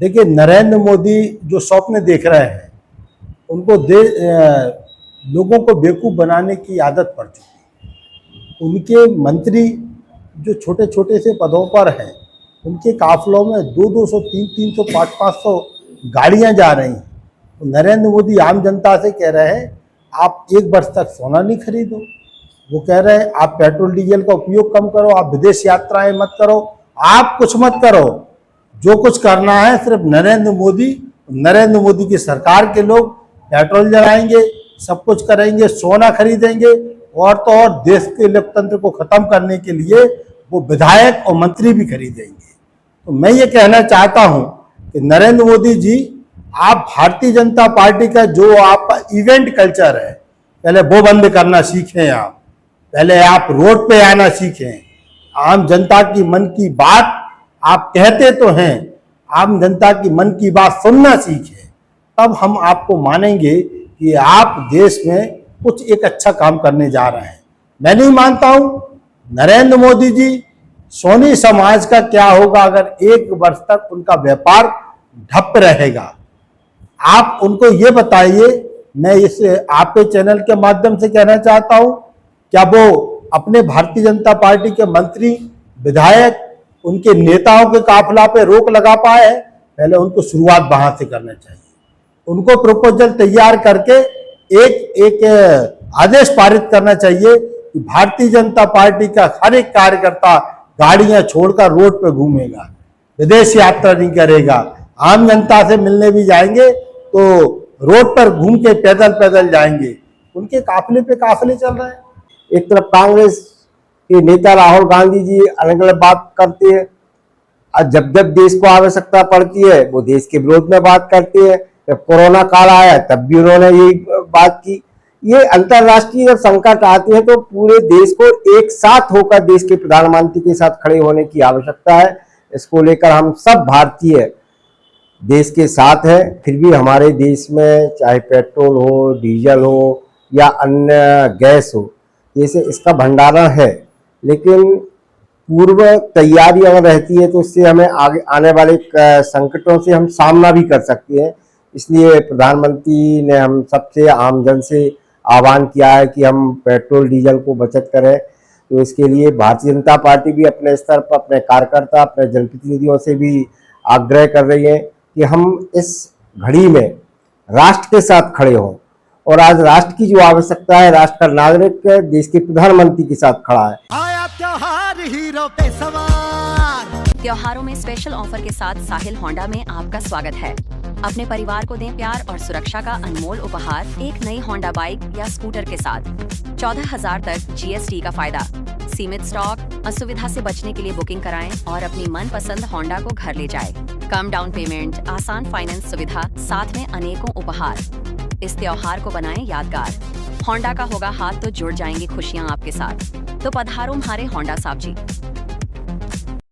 देखिए, नरेंद्र मोदी जो स्वप्न देख रहे हैं, उनको लोगों को बेवकूफ़ बनाने की आदत पड़ चुकी है। उनके मंत्री जो छोटे छोटे से पदों पर हैं, उनके काफिलों में 200 300 500 गाड़ियां जा रही हैं। तो नरेंद्र मोदी आम जनता से कह रहे हैं, आप 1 वर्ष तक सोना नहीं खरीदो। वो कह रहे हैं, आप पेट्रोल डीजल का उपयोग कम करो, आप विदेश यात्राएं मत करो, आप कुछ मत करो। जो कुछ करना है सिर्फ नरेंद्र मोदी की सरकार के लोग पेट्रोल जलाएंगे, सब कुछ करेंगे, सोना खरीदेंगे, और तो और देश के लोकतंत्र को खत्म करने के लिए वो विधायक और मंत्री भी खरीदेंगे। तो मैं ये कहना चाहता हूं कि नरेंद्र मोदी जी, आप भारतीय जनता पार्टी का जो आपका इवेंट कल्चर है, पहले वो बंद करना सीखें। आप पहले आप रोड पे आना सीखें। आम जनता की मन की बात आप कहते तो हैं, आम जनता की मन की बात सुनना सीखें, तब हम आपको मानेंगे कि आप देश में कुछ एक अच्छा काम करने जा रहे हैं। मैं नहीं मानता हूं। नरेंद्र मोदी जी, सोनी समाज का क्या होगा अगर 1 वर्ष तक उनका व्यापार ठप रहेगा? आप उनको ये बताइए। मैं इस आपके चैनल के माध्यम से कहना चाहता हूं, क्या वो अपने भारतीय जनता पार्टी के मंत्री, विधायक, उनके नेताओं के काफिला पे रोक लगा पाए हैं? पहले उनको शुरुआत वहां से करना चाहिए। उनको प्रपोजल तैयार करके एक आदेश पारित करना चाहिए कि भारतीय जनता पार्टी का हर एक कार्यकर्ता गाड़ियां छोड़कर रोड पे घूमेगा, विदेश यात्रा नहीं करेगा, आम जनता से मिलने भी जाएंगे तो रोड पर घूम के पैदल पैदल जाएंगे। उनके काफिले पे काफिले चल रहे हैं। एक तरफ कांग्रेस के नेता राहुल गांधी जी अलग अलग बात करते हैं, और जब जब देश को आवश्यकता पड़ती है वो देश के विरोध में बात करते हैं। जब कोरोना काल आया तब भी उन्होंने यही बात की। ये अंतर्राष्ट्रीय जब संकट आते हैं तो पूरे देश को एक साथ होकर देश के प्रधानमंत्री के साथ खड़े होने की आवश्यकता है। इसको लेकर हम सब भारतीय देश के साथ है। फिर भी हमारे देश में चाहे पेट्रोल हो, डीजल हो या अन्य गैस हो, जैसे इसका भंडारण है, लेकिन पूर्व तैयारी अगर रहती है तो इससे हमें आगे आने वाले संकटों से हम सामना भी कर सकते हैं। इसलिए प्रधानमंत्री ने हम सबसे आम जन से आह्वान किया है कि हम पेट्रोल डीजल को बचत करें। तो इसके लिए भारतीय जनता पार्टी भी अपने स्तर पर अपने कार्यकर्ता, अपने जनप्रतिनिधियों से भी आग्रह कर रही है कि हम इस घड़ी में राष्ट्र के साथ खड़े हों। और आज राष्ट्र की जो आवश्यकता है, राष्ट्र का नागरिक देश के प्रधानमंत्री के साथ खड़ा है। आया त्योहार हीरो पे सवार। त्योहारों में स्पेशल ऑफर के साथ साहिल होंडा में आपका स्वागत है। अपने परिवार को दें प्यार और सुरक्षा का अनमोल उपहार एक नई होंडा बाइक या स्कूटर के साथ। 14,000 तक GST का फायदा, सीमित स्टॉक। असुविधा से बचने के लिए बुकिंग कराएं और अपनी मनपसंद होंडा को घर ले जाएं। कम डाउन पेमेंट, आसान फाइनेंस सुविधा, साथ में अनेकों उपहार। इस त्योहार को बनाएं यादगार। होंडा का होगा हाथ तो जुड़ जाएंगी खुशियां आपके साथ। तो पधारो हमारे होंडा साहब जी।